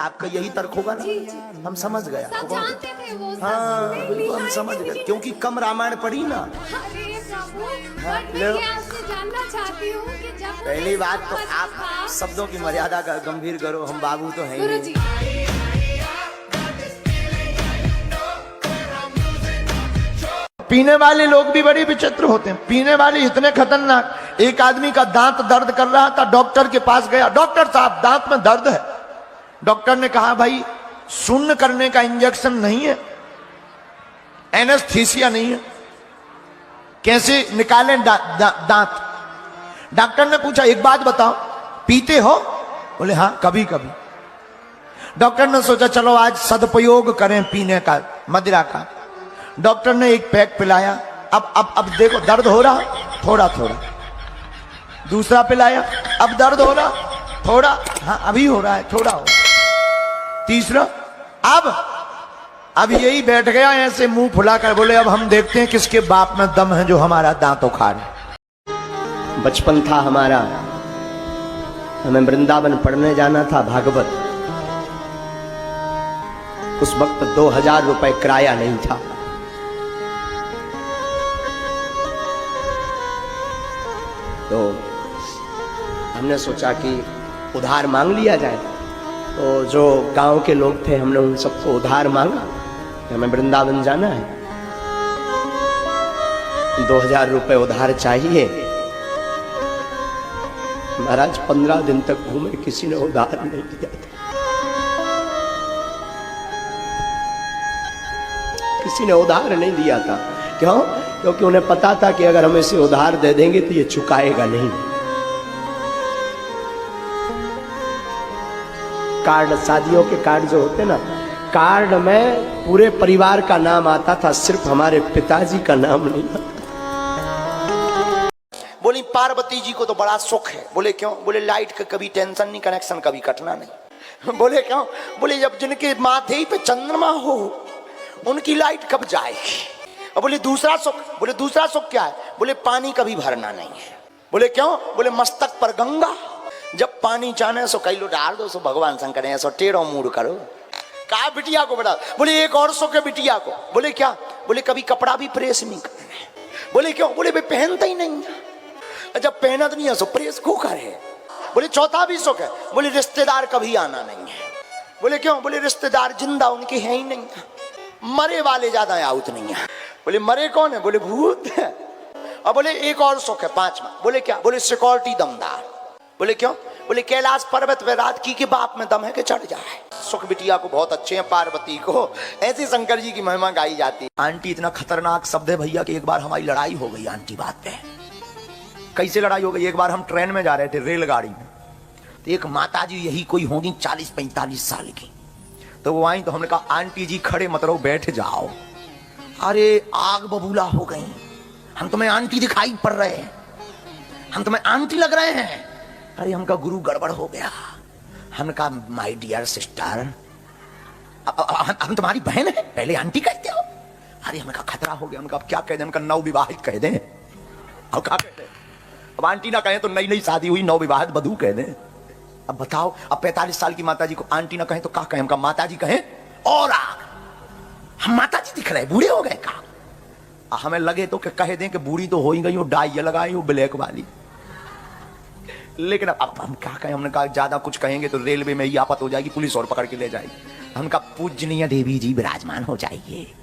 आपका यही तर्क होगा ना? जी, जी। हम समझ गए सब आपको। जानते थे वो सब। हाँ नहीं, बिल्कुल हम नहीं, समझ नहीं, गए, क्योंकि कम रामायण पढ़ी ना। अरे प्रभु, हाँ, बट लो। मैं ये आपसे जानना चाहती हूँ कि जब मुझे पहली बात तो समझ आप था- शब्दों की मर्यादा का गंभीर करो, हम बाबू तो हैं ही गुरुजी, नहीं। पीने वाले लोग भी बड़े विचित्र होते हैं, पीने वाले इतने खतरनाक। एक आदमी का दांत दर्द कर रहा था, डॉक्टर के पास गया, डॉक्टर साहब दांत में दर्द है। डॉक्टर ने कहा भाई शून्य करने का इंजेक्शन नहीं है, एनेस्थीसिया नहीं है, कैसे निकालें दांत? डॉक्टर ने पूछा एक बात बताओ, पीते हो? बोले हाँ कभी कभी। डॉक्टर ने सोचा चलो आज सदुपयोग करें पीने का, मदिरा का। डॉक्टर ने एक पैक पिलाया, अब देखो दर्द हो रहा थोड़ा थोड़ा। दूसरा पिलाया, अब दर्द हो रहा थोड़ा, हाँ अभी हो रहा है थोड़ा हो। तीसरा, अब यही बैठ गया ऐसे मुंह फुलाकर, बोले अब हम देखते हैं किसके बाप में दम है जो हमारा दांत उखाड़े। बचपन था हमारा, हमें वृंदावन पढ़ने जाना था भागवत। उस वक्त 2000 रुपए किराया नहीं था। तो हमने सोचा कि उधार मांग लिया जाए। तो जो गांव के लोग थे हमने उन सबको उधार मांगा, हमें वृंदावन जाना है, 2000 रुपए उधार चाहिए। महाराज 15 दिन तक घूमे, किसी ने उधार नहीं दिया था, किसी ने उधार नहीं दिया था। क्यों? क्योंकि उन्हें पता था कि अगर हम इसे उधार दे देंगे तो ये चुकाएगा नहीं। कार्ड, शादियों के कार्ड जो होते ना, कार्ड में पूरे परिवार का नाम आता था, सिर्फ हमारे पिताजी का नाम नहीं आता। बोली पार्वती जी को तो बड़ा सुख है। बोले क्यों? बोले लाइट का कभी टेंशन नहीं, कनेक्शन कभी कटना नहीं। बोले क्यों? बोले जब जिनके माथे ही पे चंद्रमा हो उनकी लाइट कब जाएगी। और बोले दूसरा सुख, बोले दूसरा सुख क्या है? बोले पानी कभी भरना नहीं है। बोले क्यों? बोले मस्तक पर गंगा, जब पानी चाहने सो कई लो डाल दो, सो भगवान शंकर है सो टेढ़ो मूड करो। कहा बिटिया को बड़ा। बोले एक और सुख है बिटिया को। बोले क्या? बोले कभी कपड़ा भी प्रेस नहीं करना। बोले क्यों? बोले वे पहनता ही नहीं है, जब पहना तो नहीं है सो प्रेस को करे। बोले चौथा भी सुख है, बोले रिश्तेदार कभी आना नहीं है। बोले क्यों? बोले रिश्तेदार जिंदा उनके हैं ही नहीं, मरे वाले ज्यादा आउत नहीं है। बोले मरे कौन है? बोले भूत है। और बोले एक और सुख है पांचवा। बोले क्या? बोले सिक्योरिटी दमदार। बोले क्यों? बोले कैलाश पर्वत पे रात की के बाप में दम है कि चढ़ जाए। सुख बिटिया को बहुत अच्छे हैं, पार्वती को। ऐसे शंकर जी की महिमा गाई जाती है। आंटी इतना खतरनाक शब्द है भैया कि एक बार हमारी लड़ाई हो गई आंटी बात पे। कैसे लड़ाई हो गई? एक बार हम ट्रेन में जा रहे थे, रेलगाड़ी में, तो एक माता जी यही कोई होगी 40-45 साल की, तो वो आई तो हमने कहा आंटी जी खड़े मत रहो, बैठ जाओ। अरे आग बबूला हो गई, हम तुम्हें आंटी दिखाई पड़ रहे हैं, हम तुम्हें आंटी लग रहे हैं। अरे हमका गुरु गड़बड़ हो गया। हमने कहा माय डियर सिस्टर, हम तुम्हारी बहन है, पहले आंटी कहते हो। अरे हमने कहा खतरा हो गया। हमने कहा क्या कह दें? हमका नवविवाहित कह दें। अब क्या कहते? अब आंटी ना कहें तो नई नई शादी हुई नवविवाहित बधू कह दें। अब बताओ, अब 45 साल की माता जी को आंटी ना कहें तो क्या कहें? हमका माता जी कहें और आग, हम माता जी दिख रहे, बूढ़े हो गए का? हमें लगे तो कह दें कि बूढ़ी तो हो ही गई हो, डाई लगाई हो ब्लैक वाली। लेकिन अब हम क्या कहें? हमने कहा ज्यादा कुछ कहेंगे तो रेलवे में ही आफत हो जाएगी, पुलिस और पकड़ के ले जाएगी। हमका पूजनीय देवी जी विराजमान हो जाइए।